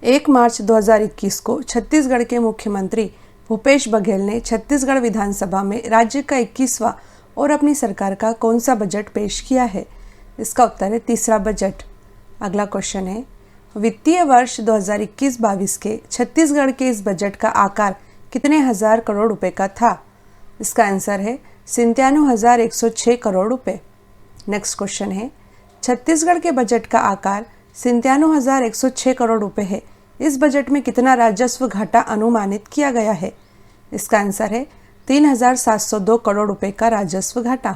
1 मार्च 2021 को छत्तीसगढ़ के मुख्यमंत्री भूपेश बघेल ने छत्तीसगढ़ विधानसभा में राज्य का 21वां और अपनी सरकार का कौन सा बजट पेश किया है? इसका उत्तर है तीसरा बजट। अगला क्वेश्चन है, वित्तीय वर्ष 2021-22 के छत्तीसगढ़ के इस बजट का आकार कितने हजार करोड़ रुपए का था? इसका आंसर है 97,106 करोड़ रुपए। नेक्स्ट क्वेश्चन है, छत्तीसगढ़ के बजट का आकार 97,106 करोड़ रुपए है। इस बजट में कितना राजस्व घाटा अनुमानित किया गया है? इसका आंसर है 3,702 करोड़ रुपए का राजस्व घाटा।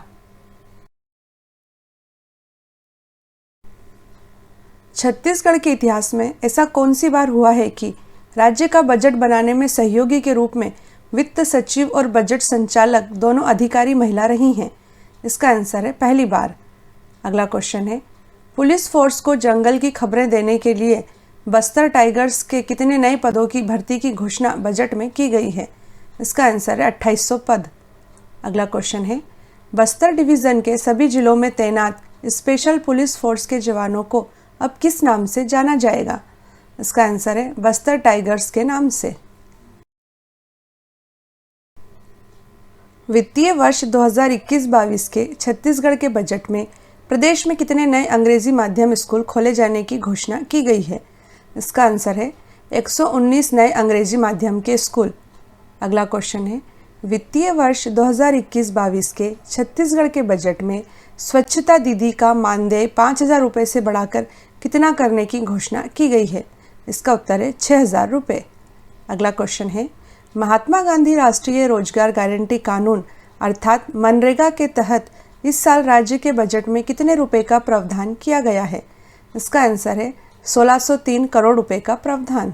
छत्तीसगढ़ के इतिहास में ऐसा कौन सी बार हुआ है कि राज्य का बजट बनाने में सहयोगी के रूप में वित्त सचिव और बजट संचालक दोनों अधिकारी महिला रही हैं? इसका आंसर है पहली बार। अगला क्वेश्चन है, पुलिस फोर्स को जंगल की खबरें देने के लिए बस्तर टाइगर्स के कितने नए पदों की भर्ती की घोषणा बजट में की गई है? इसका आंसर है 2800 पद। अगला क्वेश्चन है, बस्तर डिवीजन के सभी जिलों में तैनात स्पेशल पुलिस फोर्स के जवानों को अब किस नाम से जाना जाएगा? इसका आंसर है बस्तर टाइगर्स के नाम से। वित्तीय वर्ष 2021-22 के छत्तीसगढ़ के बजट में प्रदेश में कितने नए अंग्रेजी माध्यम स्कूल खोले जाने की घोषणा की गई है? इसका आंसर है 119 नए अंग्रेजी माध्यम के स्कूल। अगला क्वेश्चन है, वित्तीय वर्ष 2021-22 के छत्तीसगढ़ के बजट में स्वच्छता दीदी का मानदेय 5,000 रुपये से बढ़ाकर कितना करने की घोषणा की गई है? इसका उत्तर है 6,000 रुपये। अगला क्वेश्चन है, महात्मा गांधी राष्ट्रीय रोजगार गारंटी कानून अर्थात मनरेगा के तहत इस साल राज्य के बजट में कितने रुपए का प्रावधान किया गया है? इसका आंसर है 1,603 करोड़ रुपए का प्रावधान।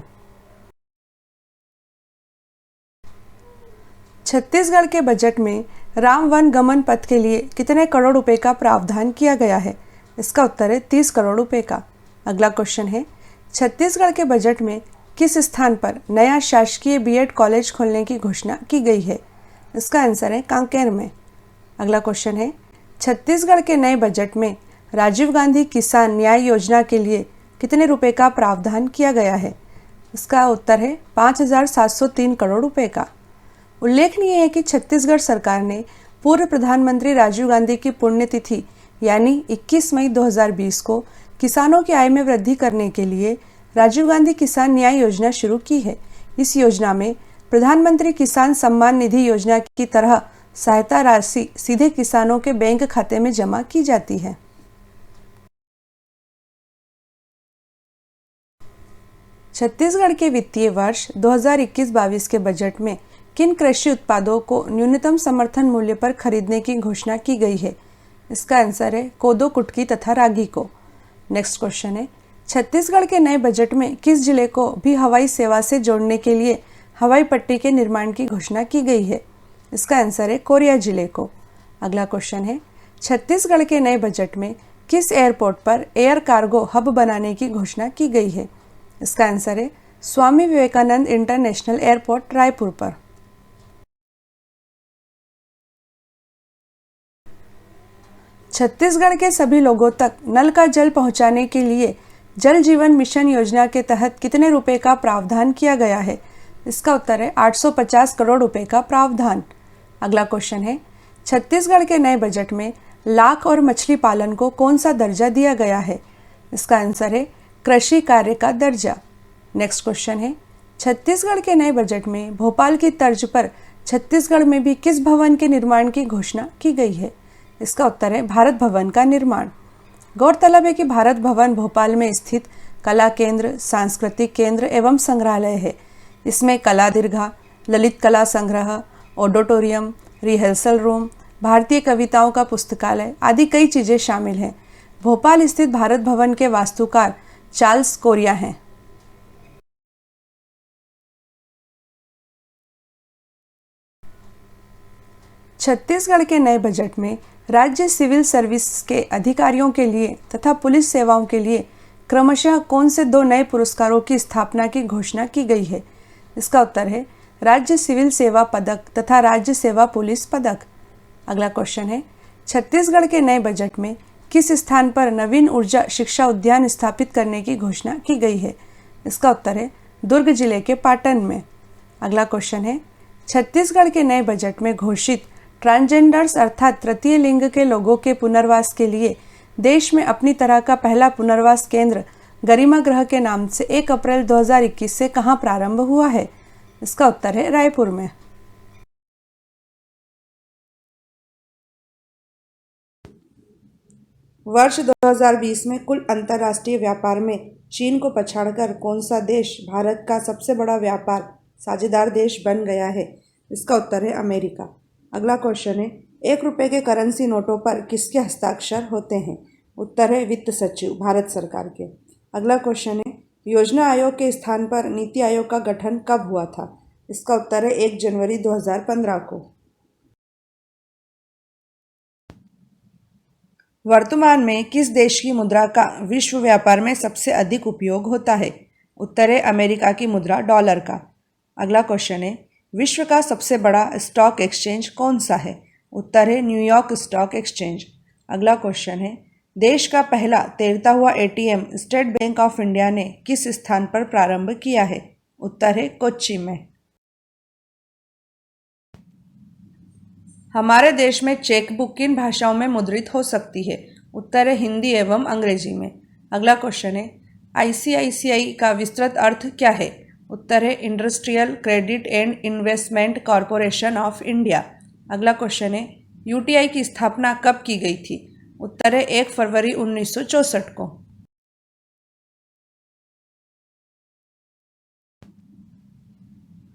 छत्तीसगढ़ के बजट में राम वन गमन पथ के लिए कितने करोड़ रुपए का प्रावधान किया गया है? इसका उत्तर है 30 करोड़ रुपए का। अगला क्वेश्चन है, छत्तीसगढ़ के बजट में किस स्थान पर नया शासकीय बीएड कॉलेज खोलने की घोषणा की गई है? इसका आंसर है कांकेर में। अगला क्वेश्चन है, छत्तीसगढ़ के नए बजट में राजीव गांधी किसान न्याय योजना के लिए कितने रुपए का प्रावधान किया गया है? इसका उत्तर है 5,703 करोड़ रुपए का। उल्लेखनीय है कि छत्तीसगढ़ सरकार ने पूर्व प्रधानमंत्री राजीव गांधी की पुण्यतिथि यानी 21 मई 2020 को किसानों की आय में वृद्धि करने के लिए राजीव गांधी किसान न्याय योजना शुरू की है। इस योजना में प्रधानमंत्री किसान सम्मान निधि योजना की तरह सहायता राशि सीधे किसानों के बैंक खाते में जमा की जाती है। छत्तीसगढ़ के वित्तीय वर्ष 2021-22 के बजट में किन कृषि उत्पादों को न्यूनतम समर्थन मूल्य पर खरीदने की घोषणा की गई है? इसका आंसर है कोदो, कुटकी तथा रागी को। नेक्स्ट क्वेश्चन है, छत्तीसगढ़ के नए बजट में किस जिले को भी हवाई सेवा से जोड़ने के लिए हवाई पट्टी के निर्माण की घोषणा की गई है? इसका आंसर है कोरिया जिले को। अगला क्वेश्चन है, छत्तीसगढ़ के नए बजट में किस एयरपोर्ट पर एयर कार्गो हब बनाने की घोषणा की गई है? इसका आंसर है स्वामी विवेकानंद इंटरनेशनल एयरपोर्ट रायपुर पर। छत्तीसगढ़ के सभी लोगों तक नल का जल पहुंचाने के लिए जल जीवन मिशन योजना के तहत कितने रुपए का प्रावधान किया गया है? इसका उत्तर है 850 करोड़ रुपए का प्रावधान। अगला क्वेश्चन है, छत्तीसगढ़ के नए बजट में लाख और मछली पालन को कौन सा दर्जा दिया गया है? इसका आंसर है कृषि कार्य का दर्जा। नेक्स्ट क्वेश्चन है, छत्तीसगढ़ के नए बजट में भोपाल की तर्ज पर छत्तीसगढ़ में भी किस भवन के निर्माण की घोषणा की गई है? इसका उत्तर है भारत भवन का निर्माण। गौरतलब है कि भारत भवन भोपाल में स्थित कला केंद्र, सांस्कृतिक केंद्र एवं संग्रहालय है। इसमें कला दीर्घा, ललित कला संग्रह, ऑडिटोरियम, रिहर्सल रूम, भारतीय कविताओं का पुस्तकालय आदि कई चीजें शामिल हैं। भोपाल स्थित भारत भवन के वास्तुकार चार्ल्स कोरिया हैं। छत्तीसगढ़ के नए बजट में राज्य सिविल सर्विस के अधिकारियों के लिए तथा पुलिस सेवाओं के लिए क्रमशः कौन से 2 नए पुरस्कारों की स्थापना की घोषणा की गई है? इसका उत्तर है राज्य सिविल सेवा पदक तथा राज्य सेवा पुलिस पदक। अगला क्वेश्चन है, छत्तीसगढ़ के नए बजट में किस स्थान पर नवीन ऊर्जा शिक्षा उद्यान स्थापित करने की घोषणा की गई है? इसका उत्तर है दुर्ग जिले के पाटन में। अगला क्वेश्चन है, छत्तीसगढ़ के नए बजट में घोषित ट्रांसजेंडर्स अर्थात तृतीय लिंग के लोगों के पुनर्वास के लिए देश में अपनी तरह का पहला पुनर्वास केंद्र गरिमा गृह के नाम से 1 अप्रैल 2021 से कहां प्रारंभ हुआ है? इसका उत्तर है रायपुर में। वर्ष 2020 में कुल अंतर्राष्ट्रीय व्यापार में चीन को पछाड़कर कौन सा देश भारत का सबसे बड़ा व्यापार साझेदार देश बन गया है? इसका उत्तर है अमेरिका। अगला क्वेश्चन है, 1 रुपये के करेंसी नोटों पर किसके हस्ताक्षर होते हैं? उत्तर है वित्त सचिव भारत सरकार के। अगला क्वेश्चन है, योजना आयोग के स्थान पर नीति आयोग का गठन कब हुआ था? इसका उत्तर है 1 जनवरी 2015 को। वर्तमान में किस देश की मुद्रा का विश्व व्यापार में सबसे अधिक उपयोग होता है? उत्तर है अमेरिका की मुद्रा डॉलर का। अगला क्वेश्चन है, विश्व का सबसे बड़ा स्टॉक एक्सचेंज कौन सा है? उत्तर है न्यूयॉर्क स्टॉक एक्सचेंज। अगला क्वेश्चन है, देश का पहला तैरता हुआ ATM state bank of India ने किस स्थान पर प्रारंभ किया है? उत्तर है कोच्चि में। हमारे देश में चेकबुक किन भाषाओं में मुद्रित हो सकती है? उत्तर है हिंदी एवं अंग्रेजी में। अगला क्वेश्चन है, आईसीआईसीआई का विस्तृत अर्थ क्या है? उत्तर है industrial credit and investment corporation of India. अगला क्वेश्चन है, यूटीआई की स्थापना कब की गई थी? उत्तर है 1 फरवरी 1964 को।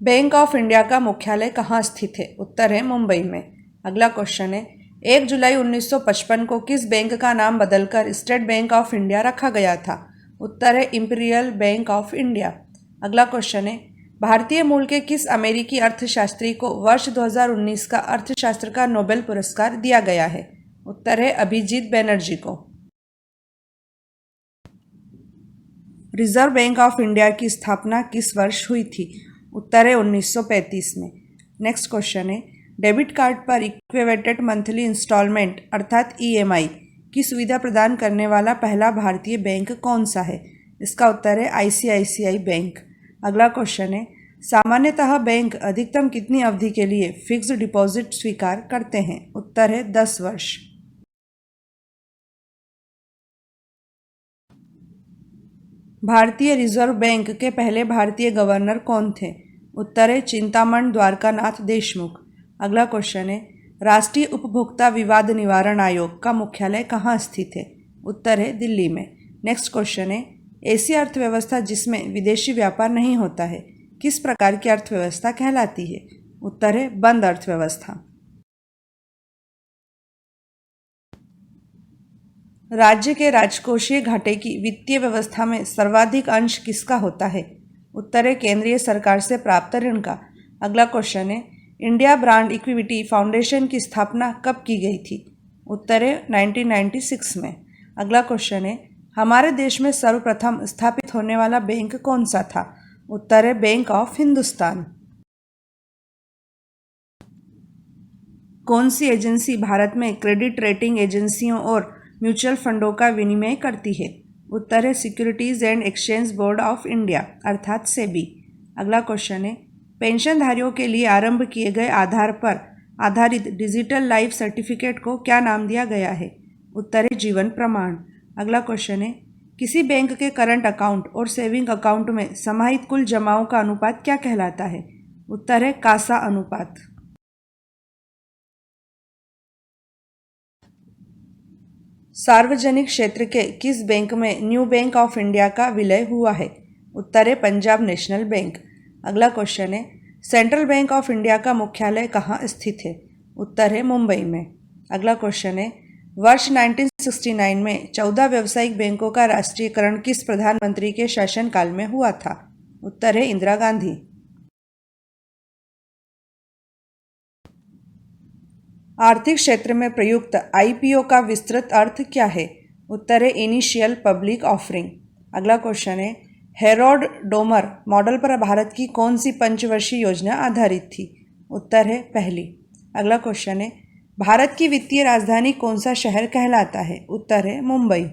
बैंक ऑफ इंडिया का मुख्यालय कहाँ स्थित है? उत्तर है मुंबई में। अगला क्वेश्चन है, 1 जुलाई 1955 को किस बैंक का नाम बदलकर स्टेट बैंक ऑफ इंडिया रखा गया था? उत्तर है इंपीरियल बैंक ऑफ इंडिया। अगला क्वेश्चन है, भारतीय मूल के किस अमेरिकी अर्थशास्त्री को वर्ष 2019 का अर्थशास्त्र का नोबेल पुरस्कार दिया गया है? उत्तर है अभिजीत बैनर्जी को। रिजर्व बैंक ऑफ इंडिया की स्थापना किस वर्ष हुई थी? उत्तर है 1935 में। नेक्स्ट क्वेश्चन है, डेबिट कार्ड पर इक्विवेटेड मंथली इंस्टॉलमेंट अर्थात ईएमआई की सुविधा प्रदान करने वाला पहला भारतीय बैंक कौन सा है? इसका उत्तर है आईसीआईसीआई बैंक। अगला क्वेश्चन है, सामान्यतः बैंक अधिकतम कितनी अवधि के लिए फिक्स्ड डिपॉजिट स्वीकार करते हैं? उत्तर है 10 वर्ष। भारतीय रिजर्व बैंक के पहले भारतीय गवर्नर कौन थे? उत्तर है चिंतामण द्वारकानाथ देशमुख। अगला क्वेश्चन है, राष्ट्रीय उपभोक्ता विवाद निवारण आयोग का मुख्यालय कहाँ स्थित है? उत्तर है दिल्ली में। नेक्स्ट क्वेश्चन है, ऐसी अर्थव्यवस्था जिसमें विदेशी व्यापार नहीं होता है किस प्रकार की अर्थव्यवस्था कहलाती है? उत्तर है बंद अर्थव्यवस्था। राज्य के राजकोषीय घाटे की वित्तीय व्यवस्था में सर्वाधिक अंश किसका होता है? उत्तर है केंद्रीय सरकार से प्राप्त ऋण का। अगला क्वेश्चन है, इंडिया ब्रांड इक्विटी फाउंडेशन की स्थापना कब की गई थी? उत्तर है 1996 में। अगला क्वेश्चन है, हमारे देश में सर्वप्रथम स्थापित होने वाला बैंक कौन सा था? उत्तर है बैंक ऑफ हिंदुस्तान। कौन सी एजेंसी भारत में क्रेडिट रेटिंग एजेंसियों और म्यूचुअल फंडों का विनिमय करती है? उत्तर है securities and exchange board of India अर्थात सेबी। अगला क्वेश्चन है, पेंशनधारियों के लिए आरंभ किए गए आधार पर आधारित डिजिटल लाइफ सर्टिफिकेट को क्या नाम दिया गया है? उत्तर है जीवन प्रमाण। अगला क्वेश्चन है, किसी बैंक के करंट अकाउंट और सेविंग अकाउंट में समाहित कुल जमाओं का अनुपात क्या कहलाता है? उत्तर है कासा अनुपात। सार्वजनिक क्षेत्र के किस बैंक में न्यू बैंक ऑफ इंडिया का विलय हुआ है? उत्तर है पंजाब नेशनल बैंक। अगला क्वेश्चन है, सेंट्रल बैंक ऑफ इंडिया का मुख्यालय कहाँ स्थित है? उत्तर है मुंबई में। अगला क्वेश्चन है, वर्ष 1969 में 14 व्यावसायिक बैंकों का राष्ट्रीयकरण किस प्रधानमंत्री के शासनकाल में हुआ था? उत्तर है इंदिरा गांधी। आर्थिक क्षेत्र में प्रयुक्त आईपीओ का विस्तृत अर्थ क्या है? उत्तर है इनिशियल पब्लिक ऑफरिंग। अगला क्वेश्चन है, हेरोल्ड डोमर मॉडल पर भारत की कौन सी पंचवर्षीय योजना आधारित थी? उत्तर है पहली। अगला क्वेश्चन है, भारत की वित्तीय राजधानी कौन सा शहर कहलाता है? उत्तर है मुंबई।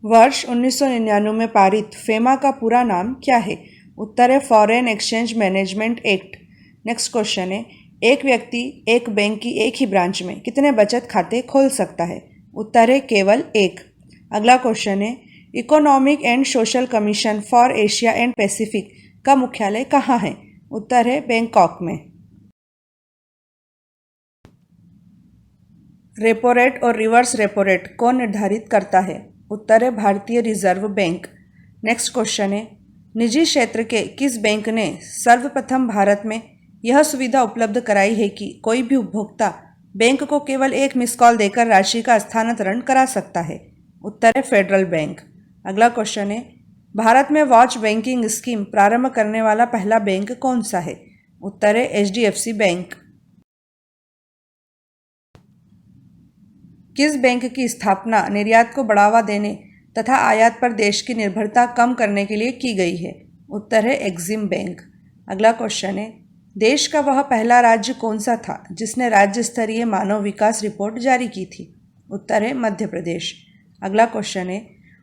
वर्ष 1999 में पारित फेमा का पूरा नाम क्या है? उत्तर है foreign exchange management act. Next question है, एक व्यक्ति एक बैंक की एक ही ब्रांच में कितने बचत खाते खोल सकता है? उत्तर है केवल एक। अगला क्वेश्चन है, economic and social commission for Asia and Pacific का मुख्यालय कहाँ है? उत्तर है बैंकॉक में। रेपो रेट और रिवर्स रेपो रेट कौन निर्धारित करता है? उत्तर है भारतीय रिजर्व बैंक। नेक्स्ट क्वेश्चन है, निजी क्षेत्र के किस बैंक ने सर्वप्रथम भारत में यह सुविधा उपलब्ध कराई है कि कोई भी उपभोक्ता बैंक को केवल एक मिस कॉल देकर राशि का स्थानांतरण करा सकता है? उत्तर है फेडरल बैंक। अगला क्वेश्चन है, भारत में वॉच बैंकिंग स्कीम प्रारंभ करने वाला पहला बैंक कौन सा है? उत्तर है HDFC बैंक। किस बैंक की स्थापना निर्यात को बढ़ावा देने तथा आयात पर देश की निर्भरता कम करने के लिए की गई है? उत्तर है एक्सिम बैंक। अगला क्वेश्चन है, देश का वह पहला राज्य कौन सा था जिसने राज्य स्तरीय मानव विकास रिपोर्ट जारी की थी? उत्तर है मध्य प्रदेश। अगला क्वेश्चन है,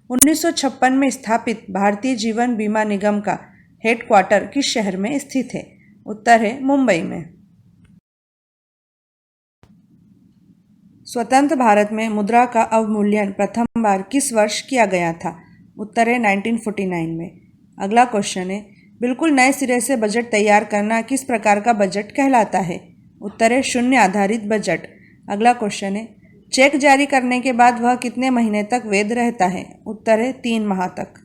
1956 में स्थापित भारतीय जीवन बीमा निगम का हेडक्वार्टर किस शहर में स्थित है? उत्तर है मुंबई में। स्वतंत्र भारत में मुद्रा का अवमूल्यन प्रथम बार किस वर्ष किया गया था? उत्तर है 1949 में। अगला क्वेश्चन है, बिल्कुल नए सिरे से बजट तैयार करना किस प्रकार का बजट कहलाता है? उत्तर है शून्य आधारित बजट। अगला क्वेश्चन है, चेक जारी करने के बाद वह कितने महीने तक वैध रहता है? उत्तर है 3 माह तक।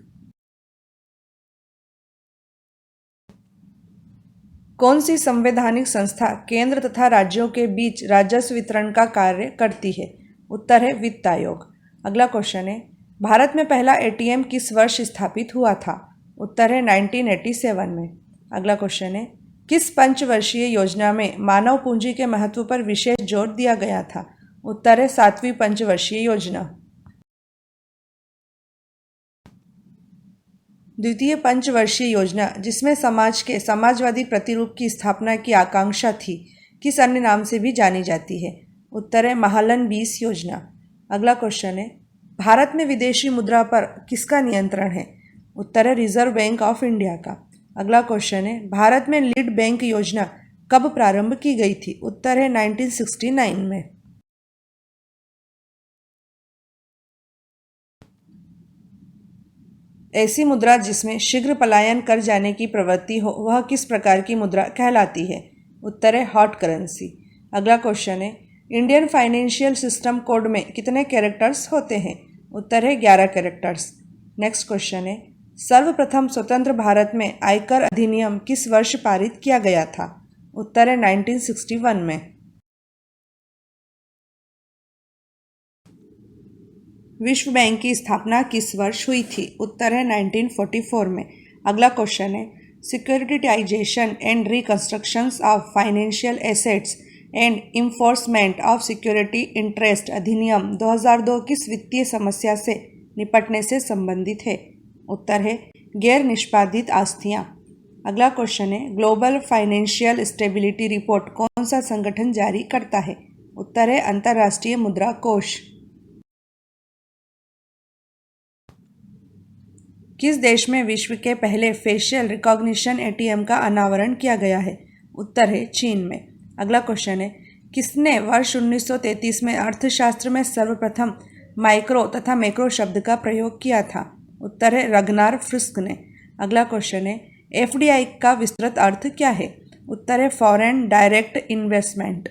कौन सी संवैधानिक संस्था केंद्र तथा राज्यों के बीच राजस्व वितरण का कार्य करती है? उत्तर है वित्त आयोग। अगला क्वेश्चन है, भारत में पहला ATM किस वर्ष स्थापित हुआ था? उत्तर है 1987 में। अगला क्वेश्चन है, किस पंचवर्षीय योजना में मानव पूंजी के महत्व पर विशेष जोर दिया गया था? उत्तर है 7वीं पंचवर्षीय योजना। द्वितीय पंचवर्षीय योजना जिसमें समाज के समाजवादी प्रतिरूप की स्थापना की आकांक्षा थी, किस अन्य नाम से भी जानी जाती है? उत्तर है महालन 20 योजना। अगला क्वेश्चन है, भारत में विदेशी मुद्रा पर किसका नियंत्रण है? उत्तर है रिजर्व बैंक ऑफ इंडिया का। अगला क्वेश्चन है, भारत में लीड बैंक योजना कब प्रारंभ की गई थी? उत्तर है 1969 में। ऐसी मुद्रा जिसमें शीघ्र पलायन कर जाने की प्रवृत्ति हो वह किस प्रकार की मुद्रा कहलाती है? उत्तर है हॉट करेंसी। अगला क्वेश्चन है, इंडियन फाइनेंशियल सिस्टम कोड में कितने कैरेक्टर्स होते हैं? उत्तर है 11 कैरेक्टर्स। नेक्स्ट क्वेश्चन है, सर्वप्रथम स्वतंत्र भारत में आयकर अधिनियम किस वर्ष पारित किया गया था? उत्तर है 1961 में। विश्व बैंक की स्थापना किस वर्ष हुई थी? उत्तर है 1944 में। अगला क्वेश्चन है, securitisation and reconstructions of financial assets and enforcement of security interest अधिनियम 2002 किस वित्तीय समस्या से निपटने से संबंधित है? उत्तर है गैर निष्पादित आस्तियाँ। अगला क्वेश्चन है, ग्लोबल फाइनेंशियल स्टेबिलिटी रिपोर्ट कौन सा संगठन जारी करता है? उत्तर है अंतर्राष्ट्रीय मुद्रा कोष। किस देश में विश्व के पहले फेशियल रिकॉग्निशन ATM का अनावरण किया गया है? उत्तर है चीन में। अगला क्वेश्चन है, किसने वर्ष 1933 में अर्थशास्त्र में सर्वप्रथम माइक्रो तथा मैक्रो शब्द का प्रयोग किया था? उत्तर है रगनार फ्रिस्क ने। अगला क्वेश्चन है, FDI का विस्तृत अर्थ क्या है? उत्तर है फॉरेन डायरेक्ट इन्वेस्टमेंट।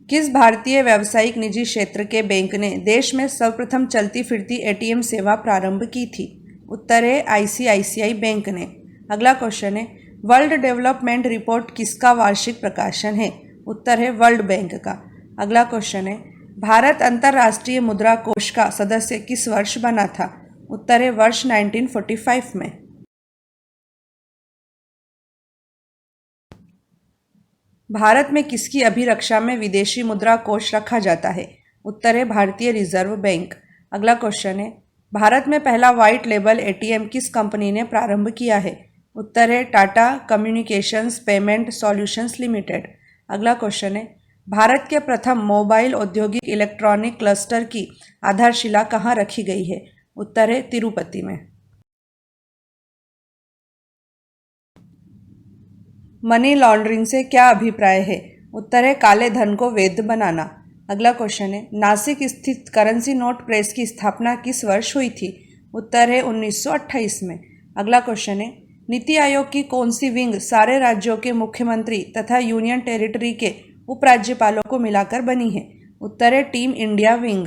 किस भारतीय व्यावसायिक निजी क्षेत्र के बैंक ने देश में सर्वप्रथम चलती फिरती ATM सेवा प्रारंभ की थी? उत्तर है ICICI बैंक ने। अगला क्वेश्चन है, वर्ल्ड डेवलपमेंट रिपोर्ट किसका वार्षिक प्रकाशन है? उत्तर है वर्ल्ड बैंक का। अगला क्वेश्चन है, भारत अंतर्राष्ट्रीय मुद्रा कोष का सदस्य किस वर्ष बना था? उत्तर है वर्ष 1945 में। भारत में किसकी अभिरक्षा में विदेशी मुद्रा कोष रखा जाता है? उत्तर है भारतीय रिजर्व बैंक। अगला क्वेश्चन है, भारत में पहला व्हाइट लेबल ATM किस कंपनी ने प्रारंभ किया है? उत्तर है Tata communications payment solutions limited. अगला क्वेश्चन है, भारत के प्रथम मोबाइल औद्योगिक इलेक्ट्रॉनिक क्लस्टर की आधारशिला कहाँ रखी गई है? उत्तर है तिरुपति में। मनी लॉन्ड्रिंग से क्या अभिप्राय है? उत्तर है काले धन को वैध बनाना। अगला क्वेश्चन है, नासिक स्थित करेंसी नोट प्रेस की स्थापना किस वर्ष हुई थी? उत्तर है 1928 में। अगला क्वेश्चन है, नीति आयोग की कौन सी विंग सारे राज्यों के मुख्यमंत्री तथा यूनियन टेरिटरी के उपराज्यपालों को मिलाकर बनी है? उत्तर है टीम इंडिया विंग।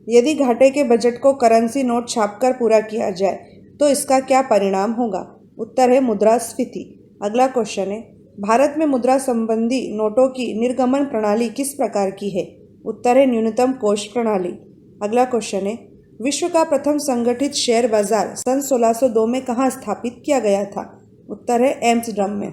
यदि घाटे के बजट को करेंसी नोट छापकर पूरा किया जाए तो इसका क्या परिणाम होगा? उत्तर है मुद्रास्फीति। अगला क्वेश्चन है, भारत में मुद्रा संबंधी नोटों की निर्गमन प्रणाली किस प्रकार की है? उत्तर है न्यूनतम कोष प्रणाली। अगला क्वेश्चन है, विश्व का प्रथम संगठित शेयर बाजार सन 1602 में कहाँ स्थापित किया गया था? उत्तर है एम्स्टर्डम में।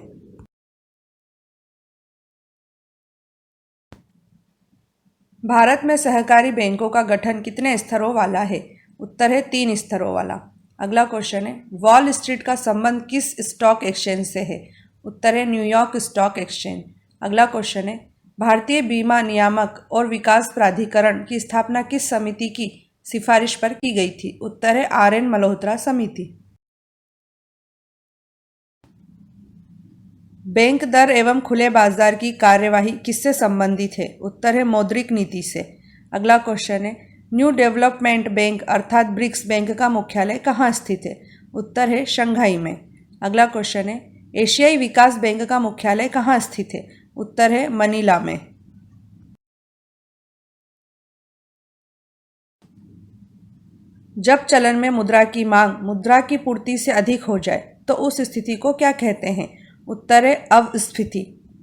भारत में सहकारी बैंकों का गठन कितने स्तरों वाला है? उत्तर है 3 स्तरों वाला। अगला क्वेश्चन है, वॉल स्ट्रीट का संबंध किस स्टॉक एक्सचेंज से है? उत्तर है न्यूयॉर्क स्टॉक एक्सचेंज। अगला क्वेश्चन है, भारतीय बीमा नियामक और विकास प्राधिकरण की स्थापना किस समिति की सिफारिश पर की गई थी? उत्तर है RN मल्होत्रा समिति। बैंक दर एवं खुले बाजार की कार्यवाही किससे संबंधित है? उत्तर है मौद्रिक नीति से। अगला क्वेश्चन है, न्यू डेवलपमेंट बैंक अर्थात ब्रिक्स बैंक का मुख्यालय कहाँ स्थित है? उत्तर है शंघाई में। अगला क्वेश्चन है, एशियाई विकास बैंक का मुख्यालय कहाँ स्थित है? उत्तर है मनीला में। जब चलन में मुद्रा की मांग मुद्रा की पूर्ति से अधिक हो जाए तो उस स्थिति को क्या कहते हैं? उत्तर है अवस्फीति।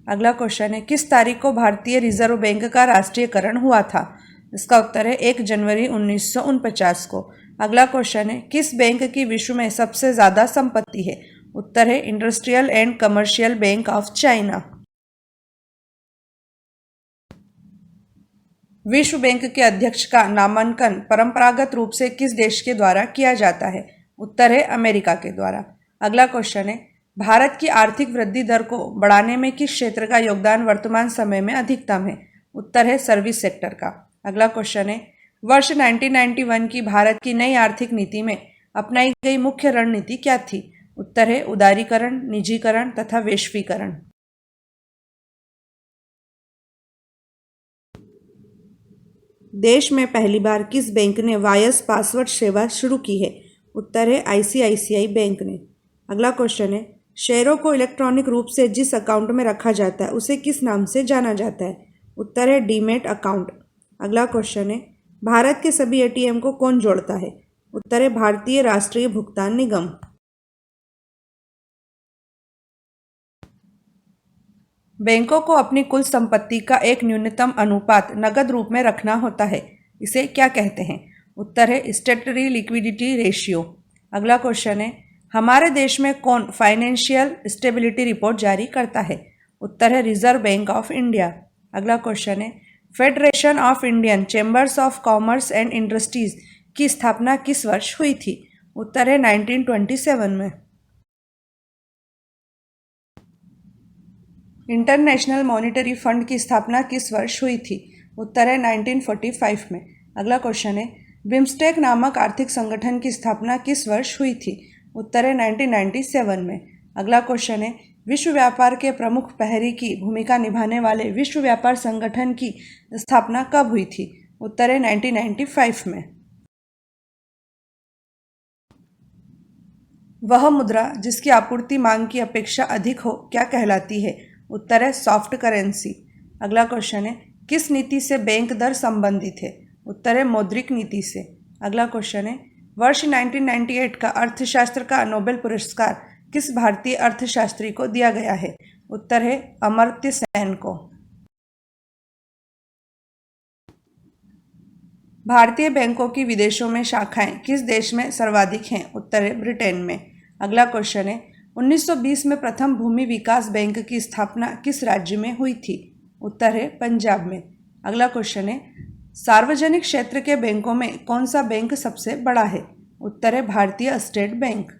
अगला क्वेश्चन है, किस तारीख को भारतीय रिजर्व बैंक का राष्ट्रीयकरण हुआ था? इसका उत्तर है 1 जनवरी 1949 को। अगला क्वेश्चन है, किस बैंक की विश्व में सबसे ज्यादा संपत्ति है? उत्तर है industrial and commercial bank of China. विश्व बैंक के अध्यक्ष का नामांकन परंपरागत रूप से किस देश के द्वारा किया जाता है? उत्तर है अमेरिका के द्वारा। अगला क्वेश्चन है, भारत की आर्थिक वृद्धि दर को बढ़ाने में किस क्षेत्र का योगदान वर्तमान समय में अधिकतम है? उत्तर है सर्विस सेक्टर का। अगला क्वेश्चन है, वर्ष 1991 की भारत की नई आर्थिक नीति में अपनाई गई मुख्य रणनीति क्या थी? उत्तर है उदारीकरण, निजीकरण तथा वैश्वीकरण। देश में पहली बार किस बैंक ने वायस पासवर्ड सेवा शुरू की है? उत्तर है ICICI बैंक ने। अगला क्वेश्चन है, शेयरों को इलेक्ट्रॉनिक रूप से जिस अकाउंट में रखा जाता है उसे किस नाम से जाना जाता है? उत्तर है डीमेट अकाउंट। अगला क्वेश्चन है, भारत के सभी ATM को कौन जोड़ता है? उत्तर है भारतीय राष्ट्रीय भुगतान निगम। बैंकों को अपनी कुल संपत्ति का एक न्यूनतम अनुपात नकद रूप में रखना होता है, इसे क्या कहते हैं? उत्तर है स्टैट्यूटरी लिक्विडिटी रेशियो। अगला क्वेश्चन है, हमारे देश में कौन फाइनेंशियल स्टेबिलिटी रिपोर्ट जारी करता है? उत्तर है रिजर्व बैंक ऑफ इंडिया। अगला क्वेश्चन है, federation of Indian chambers of commerce and industries की स्थापना किस वर्ष हुई थी? उत्तर है 1927 में। इंटरनेशनल मॉनिटरी फंड की स्थापना किस वर्ष हुई थी? उत्तर है 1945 में। अगला क्वेश्चन है, बिम्स्टेक नामक आर्थिक संगठन की स्थापना किस वर्ष हुई थी? उत्तर है 1997 में। अगला क्वेश्चन है, विश्व व्यापार के प्रमुख प्रहरी की भूमिका निभाने वाले विश्व व्यापार संगठन की स्थापना कब हुई थी? उत्तर है 1995 में। वह मुद्रा जिसकी आपूर्ति मांग की अपेक्षा अधिक हो क्या कहलाती है? उत्तर है सॉफ्ट करेंसी। अगला क्वेश्चन है, किस नीति से बैंक दर संबंधित है? उत्तर है मौद्रिक नीति से। अगला क्वेश्चन है, वर्ष 1998 का अर्थशास्त्र का नोबेल पुरस्कार किस भारतीय अर्थशास्त्री को दिया गया है? उत्तर है अमर्त्य सेन को। भारतीय बैंकों की विदेशों में शाखाएं किस देश में सर्वाधिक हैं? उत्तर है ब्रिटेन में। अगला क्वेश्चन है, 1920 में प्रथम भूमि विकास बैंक की स्थापना किस राज्य में हुई थी? उत्तर है पंजाब में। अगला क्वेश्चन है, सार्वजनिक क्षेत्र के बैंकों में कौन सा बैंक सबसे बड़ा है? उत्तर है भारतीय state bank.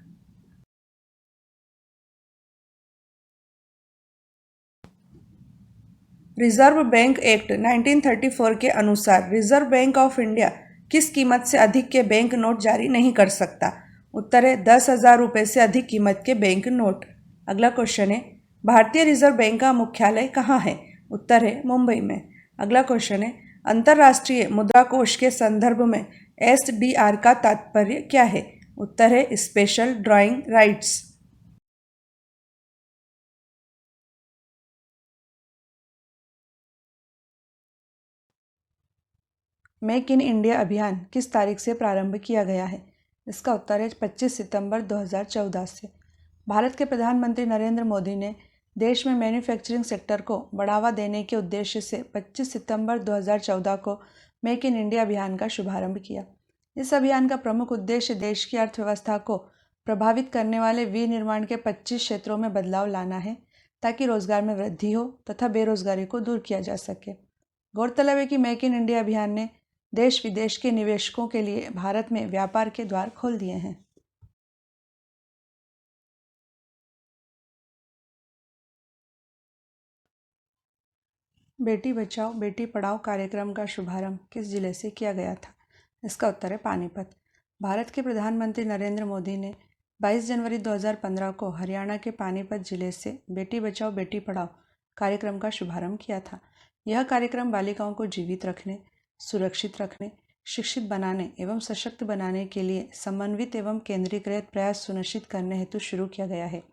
Reserve bank act 1934 के अनुसार रिजर्व बैंक ऑफ इंडिया किस कीमत से अधिक के बैंक नोट जारी नहीं कर सकता? उत्तर है 10,000 रुपये से अधिक कीमत के बैंक नोट। अगला क्वेश्चन है, भारतीय रिजर्व बैंक का मुख्यालय कहाँ है? उत्तर है मुंबई में। अगला क्वेश्चन है, अंतर्राष्ट्रीय मुद्रा कोष के संदर्भ में SDR का तात्पर्य क्या है? उत्तर है special drawing rights. Make in India अभियान किस तारीख से प्रारंभ किया गया है? इसका उत्तर है 25 सितंबर 2014 से। भारत के प्रधानमंत्री नरेंद्र मोदी ने देश में मैन्युफैक्चरिंग सेक्टर को बढ़ावा देने के उद्देश्य से 25 सितंबर 2014 को मेक इन इंडिया अभियान का शुभारंभ किया। इस अभियान का प्रमुख उद्देश्य देश की अर्थव्यवस्था को प्रभावित करने वाले विनिर्माण के 25 क्षेत्रों में बदलाव लाना है, ताकि रोजगार में वृद्धि हो तथा बेरोजगारी को दूर किया जा सके। गौरतलब है कि मेक इन इंडिया अभियान ने देश विदेश के निवेशकों के लिए भारत में व्यापार के द्वार खोल दिए हैं। बेटी बचाओ बेटी पढ़ाओ कार्यक्रम का शुभारंभ किस जिले से किया गया था? इसका उत्तर है पानीपत। भारत के प्रधानमंत्री नरेंद्र मोदी ने 22 जनवरी 2015 को हरियाणा के पानीपत जिले से बेटी बचाओ बेटी पढ़ाओ कार्यक्रम का शुभारंभ किया था। यह कार्यक्रम बालिकाओं को जीवित रखने, सुरक्षित रखने, शिक्षित बनाने एवं सशक्त बनाने के लिए समन्वित एवं केंद्रीकृत प्रयास सुनिश्चित करने हेतु शुरू किया गया है।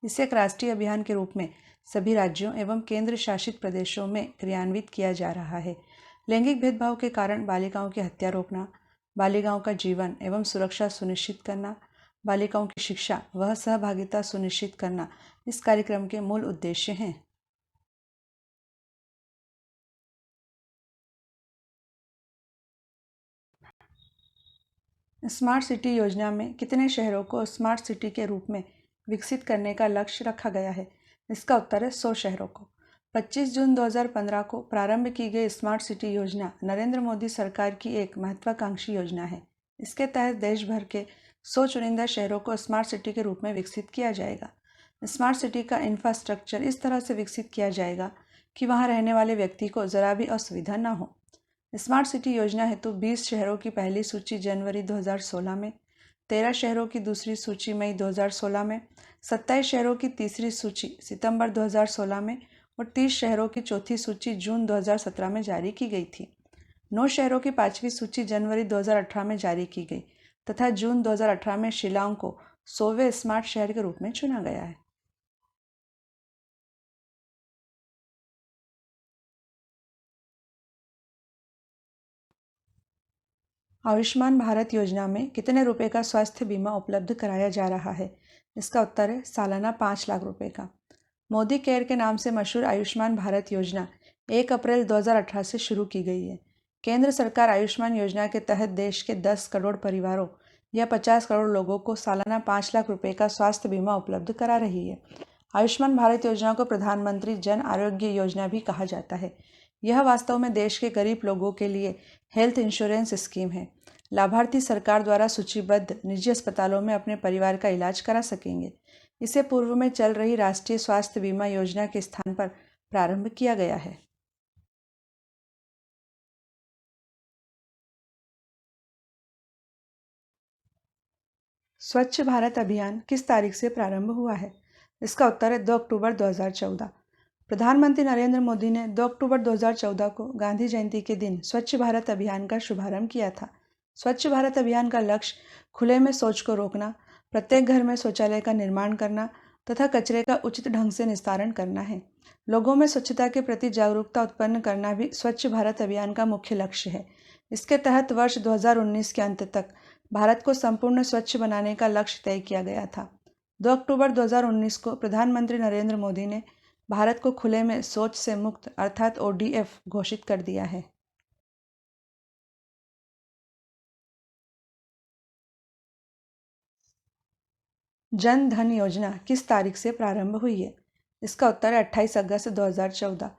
इसे एक राष्ट्रीय अभियान के रूप में सभी राज्यों एवं केंद्र शासित प्रदेशों में क्रियान्वित किया जा रहा है। लैंगिक भेदभाव के कारण बालिकाओं की हत्या रोकना, बालिकाओं का जीवन एवं सुरक्षा सुनिश्चित करना, बालिकाओं की शिक्षा व सहभागिता सुनिश्चित करना इस कार्यक्रम के मूल उद्देश्य हैं। स्मार्ट सिटी योजना में कितने शहरों को स्मार्ट सिटी के रूप में विकसित करने का लक्ष्य रखा गया है? इसका उत्तर है 100 शहरों को। 25 जून 2015 को प्रारंभ की गई स्मार्ट सिटी योजना नरेंद्र मोदी सरकार की एक महत्वाकांक्षी योजना है। इसके तहत देश भर के 100 चुनिंदा शहरों को स्मार्ट सिटी के रूप में विकसित किया जाएगा। स्मार्ट सिटी का इंफ्रास्ट्रक्चर इस तरह से विकसित किया जाएगा कि वहाँ रहने वाले व्यक्ति को ज़रा भी असुविधा न हो। स्मार्ट सिटी योजना हेतु 20 शहरों की पहली सूची जनवरी 2016 में, 13 शहरों की दूसरी सूची मई 2016 में, 27 शहरों की तीसरी सूची सितंबर 2016 में और 30 शहरों की चौथी सूची जून 2017 में जारी की गई थी। 9 शहरों की पांचवी सूची जनवरी 2018 में जारी की गई तथा जून 2018 में शिलांग को 100वें स्मार्ट शहर के रूप में चुना गया है। आयुष्मान भारत योजना में कितने रुपए का स्वास्थ्य बीमा उपलब्ध कराया जा रहा है? इसका उत्तर है सालाना 5 लाख रुपए का। मोदी केयर के नाम से मशहूर आयुष्मान भारत योजना 1 अप्रैल 2018 से शुरू की गई है। केंद्र सरकार आयुष्मान योजना के तहत देश के 10 करोड़ परिवारों या 50 करोड़ लोगों को सालाना 5 लाख रुपए का स्वास्थ्य बीमा उपलब्ध करा रही है। आयुष्मान भारत योजना को प्रधानमंत्री जन आरोग्य योजना भी कहा जाता है। यह वास्तव में देश के गरीब लोगों के लिए हेल्थ इंश्योरेंस स्कीम है। लाभार्थी सरकार द्वारा सूचीबद्ध निजी अस्पतालों में अपने परिवार का इलाज करा सकेंगे। इसे पूर्व में चल रही राष्ट्रीय स्वास्थ्य बीमा योजना के स्थान पर प्रारंभ किया गया है। स्वच्छ भारत अभियान किस तारीख से प्रारंभ हुआ है? इसका उत्तर है 2 अक्टूबर 2014। प्रधानमंत्री नरेंद्र मोदी ने 2 अक्टूबर 2014 को गांधी जयंती के दिन स्वच्छ भारत अभियान का शुभारंभ किया था। स्वच्छ भारत अभियान का लक्ष्य खुले में शौच को रोकना, प्रत्येक घर में शौचालय का निर्माण करना तथा कचरे का उचित ढंग से निस्तारण करना है। लोगों में स्वच्छता के प्रति जागरूकता उत्पन्न करना भी स्वच्छ भारत अभियान का मुख्य लक्ष्य है। इसके तहत वर्ष 2019 के अंत तक भारत को संपूर्ण स्वच्छ बनाने का लक्ष्य तय किया गया था। 2 अक्टूबर 2019 को प्रधानमंत्री नरेंद्र मोदी ने भारत को खुले में शौच से मुक्त अर्थात ODF घोषित कर दिया है। जन धन योजना किस तारीख से प्रारंभ हुई है? इसका उत्तर है 28 अगस्त 2014।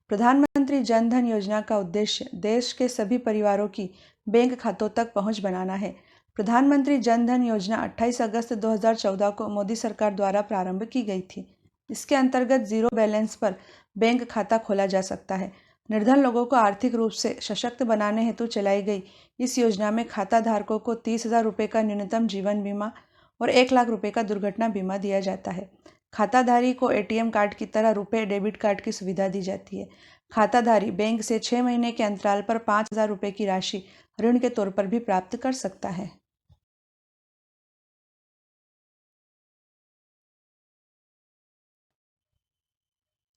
प्रधानमंत्री जन धन योजना का उद्देश्य देश के सभी परिवारों की बैंक खातों तक पहुंच बनाना है। प्रधानमंत्री जन धन योजना 28 अगस्त 2014 को मोदी सरकार द्वारा प्रारंभ की गई थी। इसके अंतर्गत जीरो बैलेंस पर बैंक खाता खोला जा सकता है। निर्धन लोगों को आर्थिक रूप से सशक्त बनाने हेतु चलाई गई इस योजना में खाता धारकों को 30,000 रुपये का न्यूनतम जीवन बीमा और 1 लाख रुपये का दुर्घटना बीमा दिया जाता है। खाताधारी को एटीएम कार्ड की तरह रुपए डेबिट कार्ड की सुविधा दी जाती है। खाताधारी बैंक से 6 महीने के अंतराल पर 5,000 रुपये की राशि ऋण के तौर पर भी प्राप्त कर सकता है।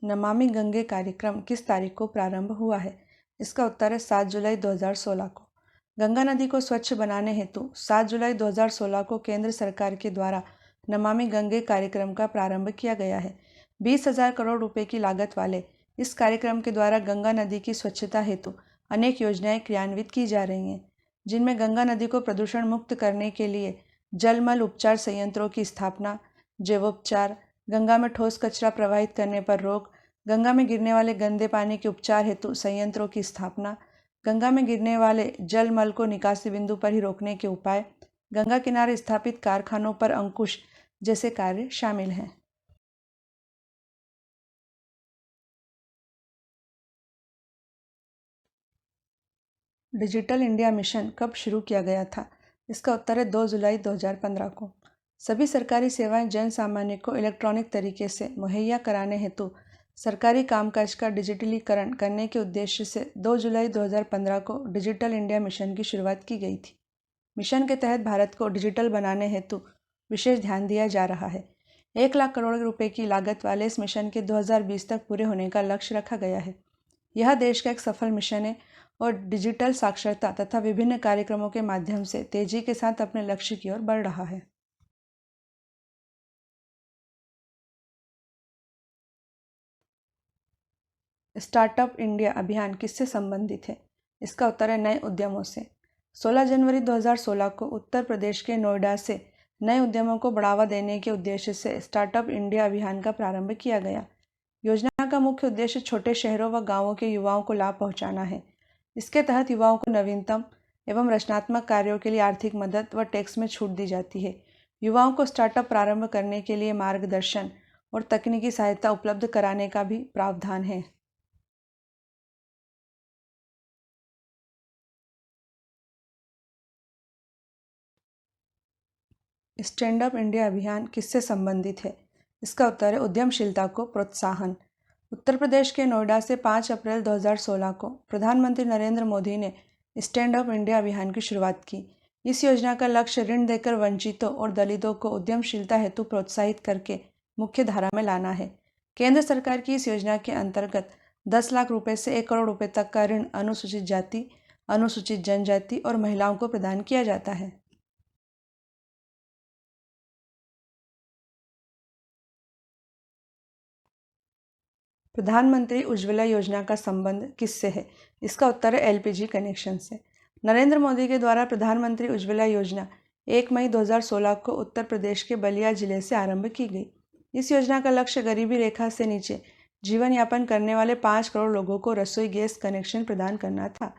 नमामि गंगे कार्यक्रम किस तारीख को प्रारंभ हुआ है? इसका उत्तर है 7 जुलाई 2016 को। गंगा नदी को स्वच्छ बनाने हेतु 7 जुलाई 2016 को केंद्र सरकार के द्वारा नमामि गंगे कार्यक्रम का प्रारंभ किया गया है। 20,000 करोड़ रुपए की लागत वाले इस कार्यक्रम के द्वारा गंगा नदी की स्वच्छता हेतु अनेक योजनाएं क्रियान्वित की जा रही हैं, जिनमें गंगा नदी को प्रदूषण मुक्त करने के लिए जलमल उपचार संयंत्रों की स्थापना, जैवोपचार, गंगा में ठोस कचरा प्रवाहित करने पर रोक, गंगा में गिरने वाले गंदे पानी के उपचार हेतु संयंत्रों की स्थापना, गंगा में गिरने वाले जल मल को निकासी बिंदु पर ही रोकने के उपाय, गंगा किनारे स्थापित कारखानों पर अंकुश जैसे कार्य शामिल हैं। डिजिटल इंडिया मिशन कब शुरू किया गया था? इसका उत्तर है 2 जुलाई 2015 को। सभी सरकारी सेवाएं जन सामान्य को इलेक्ट्रॉनिक तरीके से मुहैया कराने हेतु सरकारी कामकाज का डिजिटलीकरण करने के उद्देश्य से 2 जुलाई 2015 को डिजिटल इंडिया मिशन की शुरुआत की गई थी। मिशन के तहत भारत को डिजिटल बनाने हेतु विशेष ध्यान दिया जा रहा है। 1 लाख करोड़ रुपए की लागत वाले इस मिशन के 2020 तक पूरे होने का लक्ष्य रखा गया है। यह देश का एक सफल मिशन है और डिजिटल साक्षरता तथा विभिन्न कार्यक्रमों के माध्यम से तेजी के साथ अपने लक्ष्य की ओर बढ़ रहा है। स्टार्टअप इंडिया अभियान किससे संबंधित है? इसका उत्तर है नए उद्यमों से। 16 जनवरी 2016 को उत्तर प्रदेश के नोएडा से नए उद्यमों को बढ़ावा देने के उद्देश्य से स्टार्टअप इंडिया अभियान का प्रारंभ किया गया। योजना का मुख्य उद्देश्य छोटे शहरों व गांवों के युवाओं को लाभ पहुंचाना है। इसके तहत युवाओं को नवीनतम एवं रचनात्मक कार्यों के लिए आर्थिक मदद व टैक्स में छूट दी जाती है। युवाओं को स्टार्टअप प्रारंभ करने के लिए मार्गदर्शन और तकनीकी सहायता उपलब्ध कराने का भी प्रावधान है। स्टैंड अप इंडिया अभियान किससे संबंधित है? इसका उत्तर है उद्यमशीलता को प्रोत्साहन। उत्तर प्रदेश के नोएडा से 5 अप्रैल 2016 को प्रधानमंत्री नरेंद्र मोदी ने स्टैंड अप इंडिया अभियान की शुरुआत की। इस योजना का लक्ष्य ऋण देकर वंचितों और दलितों को उद्यमशीलता हेतु प्रोत्साहित करके मुख्य धारा में लाना है। केंद्र सरकार की इस योजना के अंतर्गत 10 लाख रुपए से 1 करोड़ रुपए तक का ऋण अनुसूचित जाति, अनुसूचित जनजाति और महिलाओं को प्रदान किया जाता है। प्रधानमंत्री उज्ज्वला योजना का संबंध किससे है? इसका उत्तर है एलपीजी कनेक्शन से। नरेंद्र मोदी के द्वारा प्रधानमंत्री उज्ज्वला योजना 1 मई 2016 को उत्तर प्रदेश के बलिया जिले से आरंभ की गई। इस योजना का लक्ष्य गरीबी रेखा से नीचे जीवन यापन करने वाले 5 करोड़ लोगों को रसोई गैस कनेक्शन प्रदान करना था।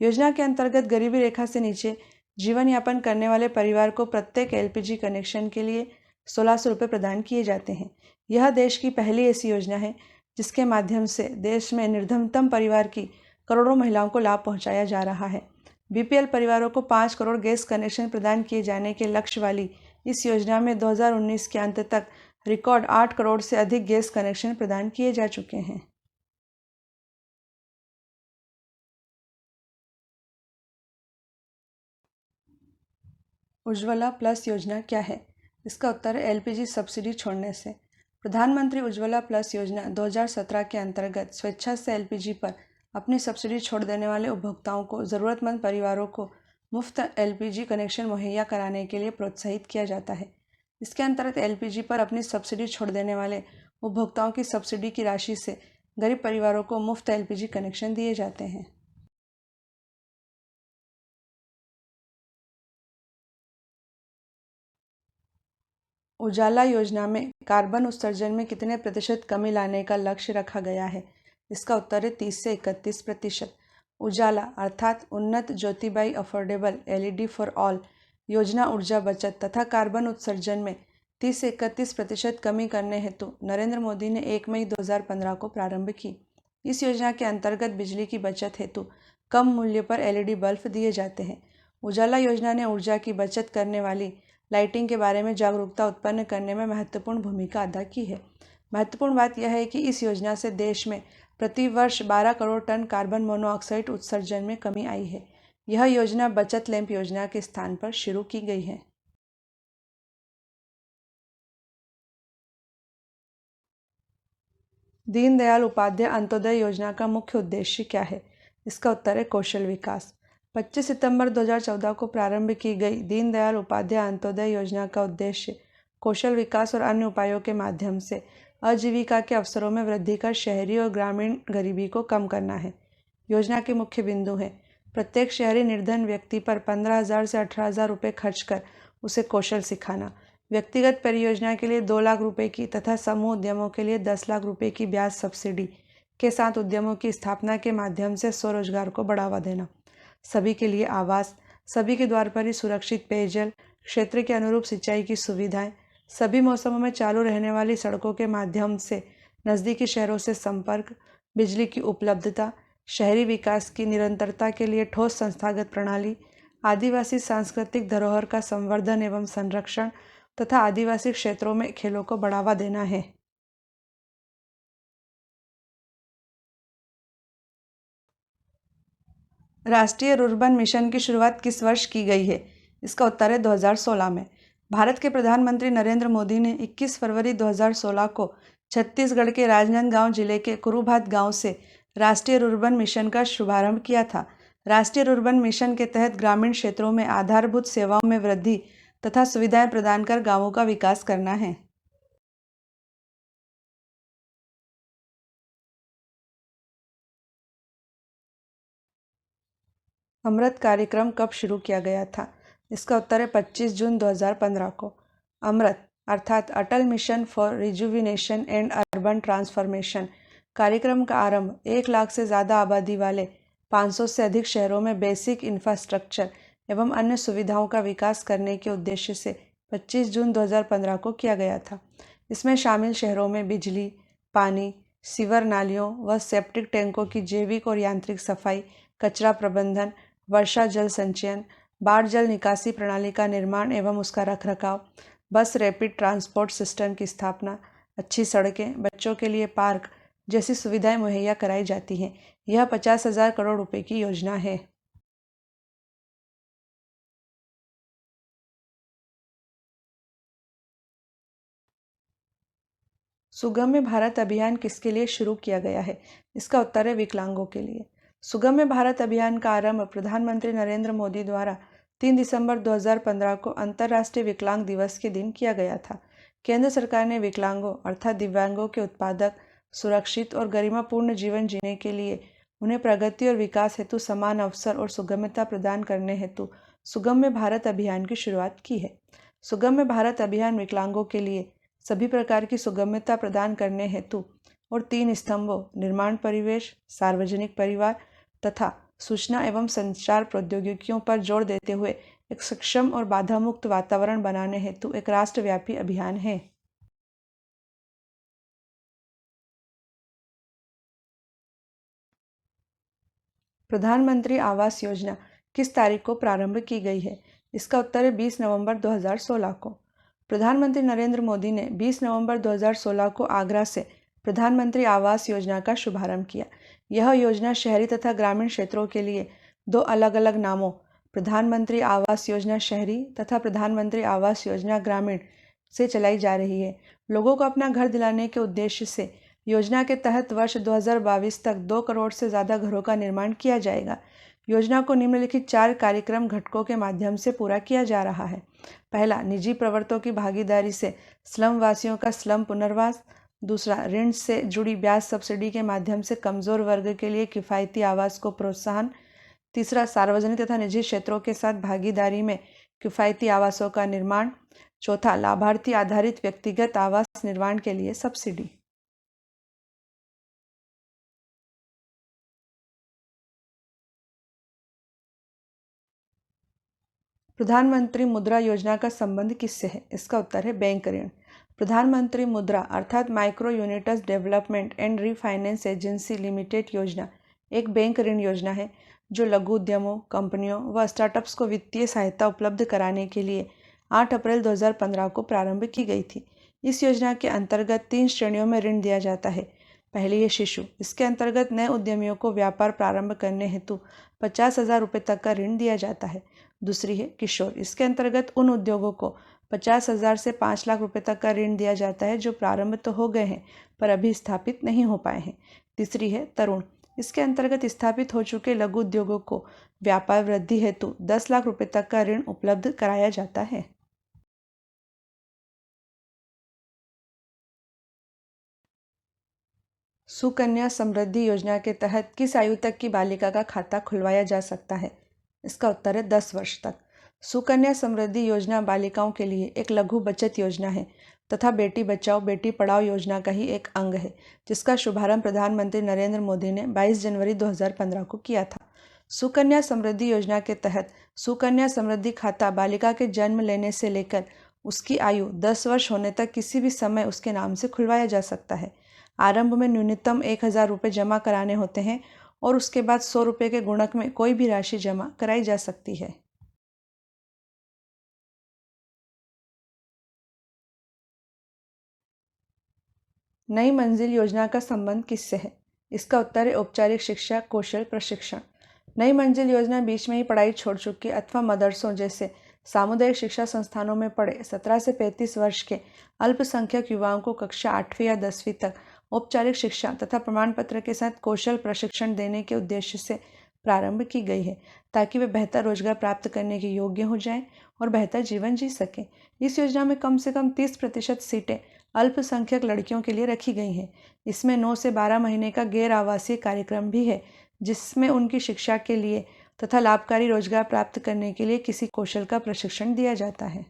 योजना के अंतर्गत गरीबी रेखा से नीचे जीवन यापन करने वाले परिवार को प्रत्येक एलपीजी कनेक्शन के लिए 1,600 रुपये प्रदान किए जाते हैं। यह देश की पहली ऐसी योजना है जिसके माध्यम से देश में निर्धनतम परिवार की करोड़ों महिलाओं को लाभ पहुंचाया जा रहा है। बीपीएल परिवारों को 5 करोड़ गैस कनेक्शन प्रदान किए जाने के लक्ष्य वाली इस योजना में 2019 के अंत तक रिकॉर्ड 8 करोड़ से अधिक गैस कनेक्शन प्रदान किए जा चुके हैं। उज्ज्वला प्लस योजना क्या है? इसका उत्तर है एलपीजी सब्सिडी छोड़ने से। प्रधानमंत्री उज्ज्वला प्लस योजना 2017 के अंतर्गत स्वेच्छा से एलपीजी पर अपनी सब्सिडी छोड़ देने वाले उपभोक्ताओं को ज़रूरतमंद परिवारों को मुफ्त एलपीजी कनेक्शन मुहैया कराने के लिए प्रोत्साहित किया जाता है। इसके अंतर्गत एलपीजी पर अपनी सब्सिडी छोड़ देने वाले उपभोक्ताओं की सब्सिडी की राशि से गरीब परिवारों को मुफ्त एलपीजी कनेक्शन दिए जाते हैं। उजाला योजना में कार्बन उत्सर्जन में कितने प्रतिशत कमी लाने का लक्ष्य रखा गया है? इसका उत्तर है 30 से 31%। उजाला अर्थात उन्नत Jyotibai affordable LED for all योजना ऊर्जा बचत तथा कार्बन उत्सर्जन में 30 से 31% कमी करने हेतु नरेंद्र मोदी ने 1 मई 2015 को प्रारंभ की। इस योजना के अंतर्गत बिजली की बचत हेतु कम मूल्य पर एलईडी बल्ब दिए जाते हैं। उजाला योजना ने ऊर्जा की बचत करने वाली लाइटिंग के बारे में जागरूकता उत्पन्न करने में महत्वपूर्ण भूमिका अदा की है। महत्वपूर्ण बात यह है कि इस योजना से देश में प्रति वर्ष 12 करोड़ टन कार्बन मोनोऑक्साइड उत्सर्जन में कमी आई है। यह योजना बचत लैंप योजना के स्थान पर शुरू की गई है। दीनदयाल उपाध्याय अंत्योदय योजना का मुख्य उद्देश्य क्या है? इसका उत्तर है कौशल विकास। 25 सितंबर 2014 को प्रारंभ की गई दीनदयाल उपाध्याय अंत्योदय योजना का उद्देश्य कौशल विकास और अन्य उपायों के माध्यम से आजीविका के अवसरों में वृद्धि कर शहरी और ग्रामीण गरीबी को कम करना है। योजना के मुख्य बिंदु हैं: प्रत्येक शहरी निर्धन व्यक्ति पर 15,000 से 18,000 रुपये खर्च कर उसे कौशल सिखाना, व्यक्तिगत परियोजना के लिए 2 लाख रुपए की तथा समूह उद्यमों के लिए 10 लाख रुपए की ब्याज सब्सिडी के साथ उद्यमों की स्थापना के माध्यम से स्वरोजगार को बढ़ावा देना, सभी के लिए आवास, सभी के द्वार पर ही सुरक्षित पेयजल, क्षेत्र के अनुरूप सिंचाई की सुविधाएं, सभी मौसमों में चालू रहने वाली सड़कों के माध्यम से नज़दीकी शहरों से संपर्क, बिजली की उपलब्धता, शहरी विकास की निरंतरता के लिए ठोस संस्थागत प्रणाली, आदिवासी सांस्कृतिक धरोहर का संवर्धन एवं संरक्षण तथा आदिवासी क्षेत्रों में खेलों को बढ़ावा देना है। राष्ट्रीय रुर्बन मिशन की शुरुआत किस वर्ष की गई है? इसका उत्तर है 2016 में। भारत के प्रधानमंत्री नरेंद्र मोदी ने 21 फरवरी 2016 को छत्तीसगढ़ के राजनांदगांव जिले के कुरुभात गांव से राष्ट्रीय रुर्बन मिशन का शुभारंभ किया था। राष्ट्रीय रुर्बन मिशन के तहत ग्रामीण क्षेत्रों में आधारभूत सेवाओं में वृद्धि तथा सुविधाएं प्रदान कर गांवों का विकास करना है। अमृत कार्यक्रम कब शुरू किया गया था? इसका उत्तर है 25 जून 2015 को। अमृत अर्थात Atal mission for rejuvenation and urban transformation कार्यक्रम का आरंभ 1 लाख से ज़्यादा आबादी वाले 500 से अधिक शहरों में बेसिक इंफ्रास्ट्रक्चर एवं अन्य सुविधाओं का विकास करने के उद्देश्य से 25 जून 2015 को किया गया था। इसमें शामिल शहरों में बिजली, पानी, सीवर नालियों व सेप्टिक टैंकों की जैविक और यांत्रिक सफाई, कचरा प्रबंधन, वर्षा जल संचयन, बाढ़ जल निकासी प्रणाली का निर्माण एवं उसका रखरखाव, बस रैपिड ट्रांसपोर्ट सिस्टम की स्थापना, अच्छी सड़कें, बच्चों के लिए पार्क जैसी सुविधाएं मुहैया कराई जाती हैं। यह 50,000 करोड़ रुपए की योजना है। सुगम्य भारत अभियान किसके लिए शुरू किया गया है? इसका उत्तर है विकलांगों के लिए। सुगम्य भारत अभियान का आरंभ प्रधानमंत्री नरेंद्र मोदी द्वारा 3 दिसंबर 2015 को अंतर्राष्ट्रीय विकलांग दिवस के दिन किया गया था। केंद्र सरकार ने विकलांगों अर्थात दिव्यांगों के उत्पादक, सुरक्षित और गरिमापूर्ण जीवन जीने के लिए उन्हें प्रगति और विकास हेतु समान अवसर और सुगम्यता प्रदान करने हेतु सुगम्य भारत अभियान की शुरुआत की है। सुगम्य भारत अभियान विकलांगों के लिए सभी प्रकार की सुगम्यता प्रदान करने हेतु और 3 स्तंभों निर्माण परिवेश, सार्वजनिक परिवार तथा सूचना एवं संचार प्रौद्योगिकियों पर जोर देते हुए एक सक्षम और बाधा मुक्त वातावरण बनाने हेतु एक राष्ट्रव्यापी अभियान है। प्रधानमंत्री आवास योजना किस तारीख को प्रारंभ की गई है? इसका उत्तर है 20 नवंबर 2016 को। प्रधानमंत्री नरेंद्र मोदी ने 20 नवंबर 2016 को आगरा से प्रधानमंत्री आवास योजना का शुभारंभ किया। यह योजना शहरी तथा ग्रामीण क्षेत्रों के लिए 2 अलग अलग नामों प्रधानमंत्री आवास योजना शहरी तथा प्रधानमंत्री आवास योजना ग्रामीण से चलाई जा रही है। लोगों को अपना घर दिलाने के उद्देश्य से योजना के तहत वर्ष 2022 तक 2 करोड़ से ज़्यादा घरों का निर्माण किया जाएगा। योजना को निम्नलिखित 4 कार्यक्रम घटकों के माध्यम से पूरा किया जा रहा है। पहला, निजी प्रवर्तकों की भागीदारी से स्लम वासियों का स्लम पुनर्वास। दूसरा, ऋण से जुड़ी ब्याज सब्सिडी के माध्यम से कमजोर वर्ग के लिए किफ़ायती आवास को प्रोत्साहन। तीसरा, सार्वजनिक तथा निजी क्षेत्रों के साथ भागीदारी में किफ़ायती आवासों का निर्माण। चौथा, लाभार्थी आधारित व्यक्तिगत आवास निर्माण के लिए सब्सिडी। प्रधानमंत्री मुद्रा योजना का संबंध किससे है? इसका उत्तर है बैंक ऋण। प्रधानमंत्री मुद्रा अर्थात micro units development and refinance agency limited योजना एक बैंक ऋण योजना है जो लघु उद्यमों, कंपनियों व स्टार्टअप्स को वित्तीय सहायता उपलब्ध कराने के लिए 8 अप्रैल 2015 को प्रारंभ की गई थी। इस योजना के अंतर्गत 3 श्रेणियों में ऋण दिया जाता है। पहली है शिशु। इसके अंतर्गत नए उद्यमियों को व्यापार प्रारंभ करने हेतु 50,000 रुपये तक का ऋण दिया जाता है। दूसरी है किशोर। इसके अंतर्गत उन उद्योगों को 50,000 से 5 लाख रुपये तक का ऋण दिया जाता है जो प्रारंभ तो हो गए हैं पर अभी स्थापित नहीं हो पाए हैं। तीसरी है तरुण। इसके अंतर्गत स्थापित हो चुके लघु उद्योगों को व्यापार वृद्धि हेतु 10 लाख रुपये तक का ऋण उपलब्ध कराया जाता है। सुकन्या समृद्धि योजना के तहत किस आयु तक की बालिका का खाता खुलवाया जा सकता है? इसका उत्तर है 10 वर्ष तक। सुकन्या समृद्धि योजना बालिकाओं के लिए एक लघु बचत योजना है तथा बेटी बचाओ बेटी पढ़ाओ योजना का ही एक अंग है, जिसका शुभारंभ प्रधानमंत्री नरेंद्र मोदी ने 22 जनवरी 2015 को किया था। सुकन्या समृद्धि योजना के तहत सुकन्या समृद्धि खाता बालिका के जन्म लेने से लेकर उसकी आयु 10 वर्ष होने तक किसी भी समय उसके नाम से खुलवाया जा सकता है। आरंभ में न्यूनतम 1,000 रुपये जमा कराने होते हैं और उसके बाद 100 रुपये के गुणक में कोई भी राशि जमा कराई जा सकती है। नई मंजिल योजना का संबंध किससे है? इसका उत्तर है औपचारिक शिक्षा कौशल प्रशिक्षण। नई मंजिल योजना बीच में ही पढ़ाई छोड़ चुके अथवा मदरसों जैसे सामुदायिक शिक्षा संस्थानों में पढ़े 17 से 35 वर्ष के अल्पसंख्यक युवाओं को कक्षा 8वीं या 10वीं तक औपचारिक शिक्षा तथा प्रमाण पत्र के साथ कौशल प्रशिक्षण देने के उद्देश्य से प्रारंभ की गई है, ताकि वे बेहतर रोजगार प्राप्त करने के योग्य हो जाएं और बेहतर जीवन जी सकें। इस योजना में कम से कम 30% सीटें अल्पसंख्यक लड़कियों के लिए रखी गई हैं। इसमें 9 से 12 महीने का गैर आवासीय कार्यक्रम भी है, जिसमें उनकी शिक्षा के लिए तथा लाभकारी रोजगार प्राप्त करने के लिए किसी कौशल का प्रशिक्षण दिया जाता है।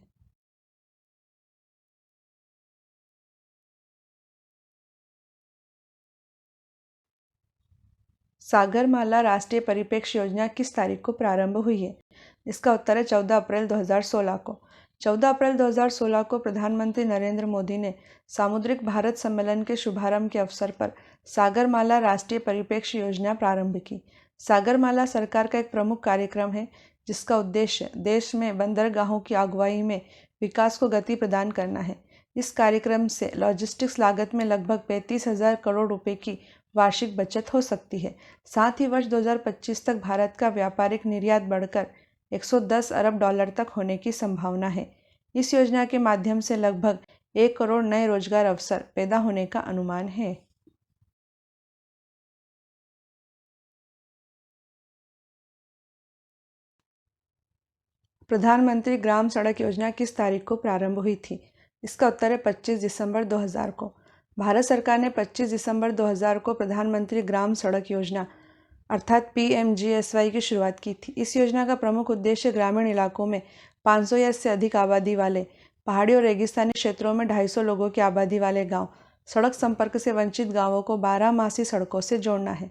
सागरमाला राष्ट्रीय परिप्रेक्ष्य योजना किस तारीख को प्रारंभ हुई है? इसका उत्तर है 14 अप्रैल 2016 को। 14 अप्रैल 2016 को प्रधानमंत्री नरेंद्र मोदी ने सामुद्रिक भारत सम्मेलन के शुभारंभ के अवसर पर सागरमाला राष्ट्रीय परिप्रेक्ष्य योजना प्रारंभ की। सागरमाला सरकार का एक प्रमुख कार्यक्रम है, जिसका उद्देश्य देश में बंदरगाहों की अगुवाई में विकास को गति प्रदान करना है। इस कार्यक्रम से लॉजिस्टिक्स लागत में लगभग 35,000 करोड़ रुपए की वार्षिक बचत हो सकती है। साथ ही वर्ष 2025 तक भारत का व्यापारिक निर्यात बढ़कर 110 अरब डॉलर तक होने की संभावना है। इस योजना के माध्यम से लगभग 1 करोड़ नए रोजगार अवसर पैदा होने का अनुमान है। प्रधानमंत्री ग्राम सड़क योजना किस तारीख को प्रारंभ हुई थी? इसका उत्तर है 25 दिसंबर 2000 को। भारत सरकार ने 25 दिसंबर 2000 को प्रधानमंत्री ग्राम सड़क योजना अर्थात PMGSY की शुरुआत की थी। इस योजना का प्रमुख उद्देश्य ग्रामीण इलाकों में 500 या इससे अधिक आबादी वाले, पहाड़ी और रेगिस्तानी क्षेत्रों में 250 लोगों की आबादी वाले गांव सड़क संपर्क से वंचित गांवों को 12 सड़कों से जोड़ना है।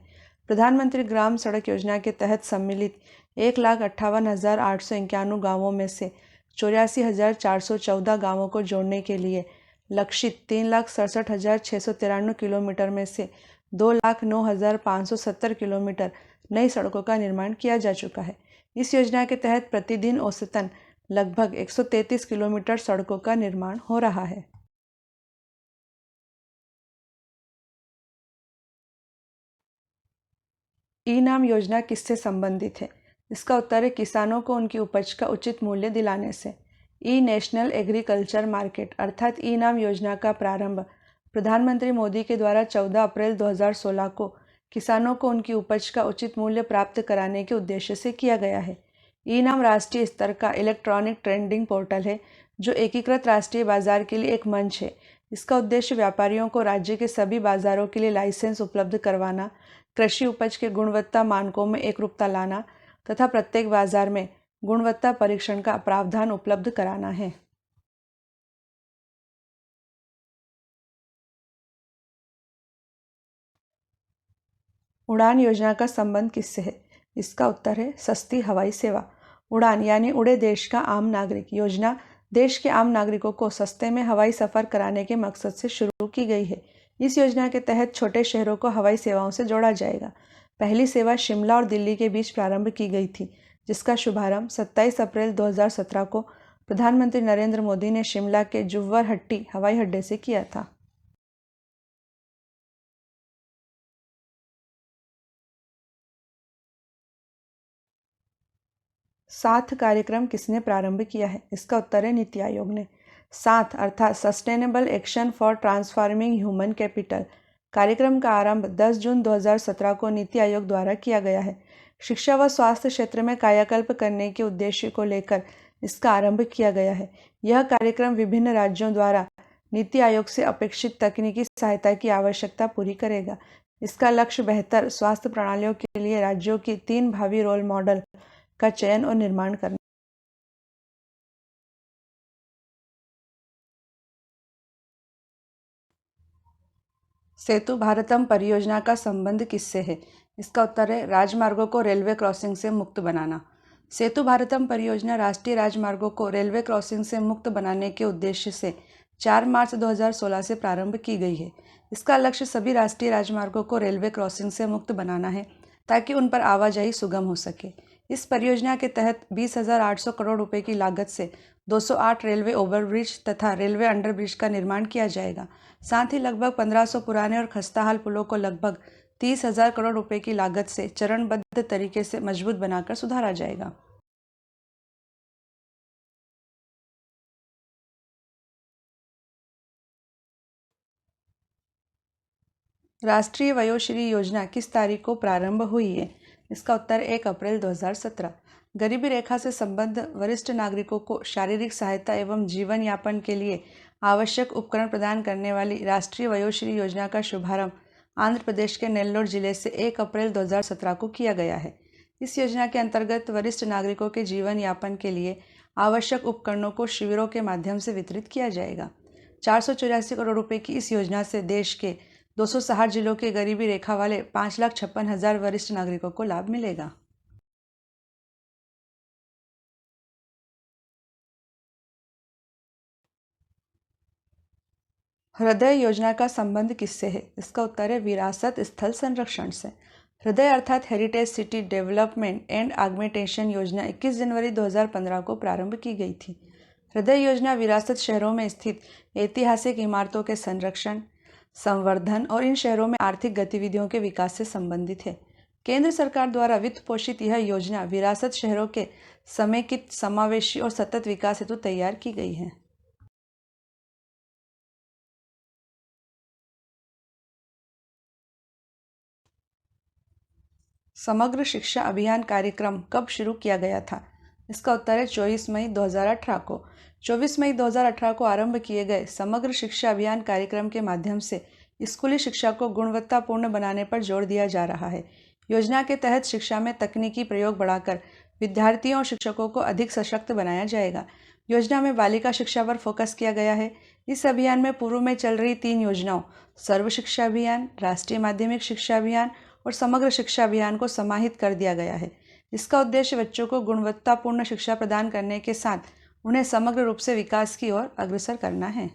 प्रधानमंत्री ग्राम सड़क योजना के तहत सम्मिलित 1,58,891 गांवों में से 84,414 गांवों को जोड़ने के लिए लक्षित 3,67,693 किलोमीटर में से 2,09,570 किलोमीटर नई सड़कों का निर्माण किया जा चुका है। इस योजना के तहत प्रतिदिन औसतन लगभग 133 किलोमीटर सड़कों का निर्माण हो रहा है। ई नाम योजना किससे संबंधित है? इसका उत्तर है किसानों को उनकी उपज का उचित मूल्य दिलाने से। ई नेशनल एग्रीकल्चर मार्केट अर्थात ई नाम योजना का प्रारंभ प्रधानमंत्री मोदी के द्वारा 14 अप्रैल 2016 को किसानों को उनकी उपज का उचित मूल्य प्राप्त कराने के उद्देश्य से किया गया है। ई नाम राष्ट्रीय स्तर का इलेक्ट्रॉनिक ट्रेडिंग पोर्टल है, जो एकीकृत राष्ट्रीय बाजार के लिए एक मंच है। इसका उद्देश्य व्यापारियों को राज्य के सभी बाजारों के लिए लाइसेंस उपलब्ध करवाना, कृषि उपज के गुणवत्ता मानकों में एकरूपता लाना तथा प्रत्येक बाजार में गुणवत्ता परीक्षण का प्रावधान उपलब्ध कराना है। उड़ान योजना का संबंध किससे है? इसका उत्तर है सस्ती हवाई सेवा। उड़ान यानी उड़े देश का आम नागरिक योजना देश के आम नागरिकों को सस्ते में हवाई सफ़र कराने के मकसद से शुरू की गई है। इस योजना के तहत छोटे शहरों को हवाई सेवाओं से जोड़ा जाएगा। पहली सेवा शिमला और दिल्ली के बीच प्रारंभ की गई थी, जिसका शुभारंभ 27 अप्रैल 2017 को प्रधानमंत्री नरेंद्र मोदी ने शिमला के जुव्वरहट्टी हवाई अड्डे से किया था। साथ कार्यक्रम किसने प्रारंभ किया है? इसका उत्तर है नीति आयोग ने। साथ अर्थात sustainable action for transforming human capital कार्यक्रम का आरंभ 10 जून 2017 को नीति आयोग द्वारा किया गया है। शिक्षा व स्वास्थ्य क्षेत्र में कायाकल्प करने के उद्देश्य को लेकर इसका आरंभ किया गया है। यह कार्यक्रम विभिन्न राज्यों द्वारा नीति आयोग से अपेक्षित तकनीकी सहायता की आवश्यकता पूरी करेगा। इसका लक्ष्य बेहतर स्वास्थ्य प्रणालियों के लिए राज्यों की 3 भावी रोल मॉडल का चयन और निर्माण करना। सेतु भारतम परियोजना का संबंध किससे है? इसका उत्तर है राजमार्गों को रेलवे क्रॉसिंग से मुक्त बनाना। सेतु भारतम परियोजना राष्ट्रीय राजमार्गों को रेलवे क्रॉसिंग से मुक्त बनाने के उद्देश्य से 4 मार्च 2016 से प्रारंभ की गई है। इसका लक्ष्य सभी राष्ट्रीय राजमार्गों को रेलवे क्रॉसिंग से मुक्त बनाना है, ताकि उन पर आवाजाही सुगम हो सके। इस परियोजना के तहत 20,800 करोड़ रुपए की लागत से 208 रेलवे ओवरब्रिज तथा रेलवे अंडरब्रिज का निर्माण किया जाएगा। साथ ही लगभग 1500 पुराने और खस्ताहाल पुलों को लगभग 30,000 करोड़ रुपए की लागत से चरणबद्ध तरीके से मजबूत बनाकर सुधारा जाएगा। राष्ट्रीय वयोश्री योजना किस तारीख को प्रारंभ हुई है? इसका उत्तर 1 अप्रैल 2017। गरीबी रेखा से संबद्ध वरिष्ठ नागरिकों को शारीरिक सहायता एवं जीवन यापन के लिए आवश्यक उपकरण प्रदान करने वाली राष्ट्रीय वयोश्री योजना का शुभारंभ आंध्र प्रदेश के नेल्लोर जिले से 1 अप्रैल 2017 को किया गया है। इस योजना के अंतर्गत वरिष्ठ नागरिकों के जीवन यापन के लिए आवश्यक उपकरणों को शिविरों के माध्यम से वितरित किया जाएगा। 484 करोड़ रुपए की इस योजना से देश के 260 जिलों के गरीबी रेखा वाले 5,56,000 वरिष्ठ नागरिकों को लाभ मिलेगा। हृदय योजना का संबंध किससे है? इसका उत्तर है विरासत स्थल संरक्षण से। हृदय अर्थात heritage city development and augmentation योजना 21 जनवरी 2015 को प्रारंभ की गई थी। हृदय योजना विरासत शहरों में स्थित ऐतिहासिक इमारतों के संरक्षण, संवर्धन और इन शहरों में आर्थिक गतिविधियों के विकास से संबंधित है। केंद्र सरकार द्वारा वित्त पोषित यह योजना विरासत शहरों के समेकित, समावेशी और सतत विकास हेतु तैयार की गई है। समग्र शिक्षा अभियान कार्यक्रम कब शुरू किया गया था? इसका उत्तर है 24 मई 2018 को। 24 मई 2018 को आरंभ किए गए समग्र शिक्षा अभियान कार्यक्रम के माध्यम से स्कूली शिक्षा को गुणवत्तापूर्ण बनाने पर जोर दिया जा रहा है। योजना के तहत शिक्षा में तकनीकी प्रयोग बढ़ाकर विद्यार्थियों और शिक्षकों को अधिक सशक्त बनाया जाएगा। योजना में बालिका शिक्षा पर फोकस किया गया है। इस अभियान में पूर्व में चल रही 3 योजनाओं सर्व शिक्षा अभियान, राष्ट्रीय माध्यमिक शिक्षा अभियान और समग्र शिक्षा अभियान को समाहित कर दिया गया है। इसका उद्देश्य बच्चों को गुणवत्तापूर्ण शिक्षा प्रदान करने के साथ उन्हें समग्र रूप से विकास की ओर अग्रसर करना है।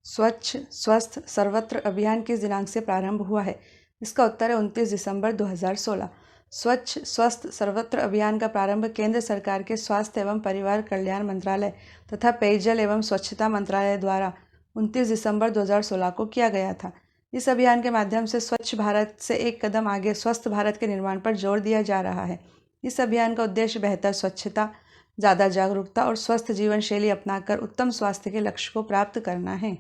स्वच्छ स्वस्थ सर्वत्र अभियान किस दिनांक से प्रारंभ हुआ है? इसका उत्तर है 29 दिसंबर 2016। स्वच्छ स्वस्थ सर्वत्र अभियान का प्रारंभ केंद्र सरकार के स्वास्थ्य एवं परिवार कल्याण मंत्रालय तथा पेयजल एवं स्वच्छता मंत्रालय द्वारा 29 दिसंबर 2016 को किया गया था। इस अभियान के माध्यम से स्वच्छ भारत से एक कदम आगे स्वस्थ भारत के निर्माण पर जोर दिया जा रहा है। इस अभियान का उद्देश्य बेहतर स्वच्छता, ज़्यादा जागरूकता और स्वस्थ जीवन शैली अपनाकर उत्तम स्वास्थ्य के लक्ष्य को प्राप्त करना है।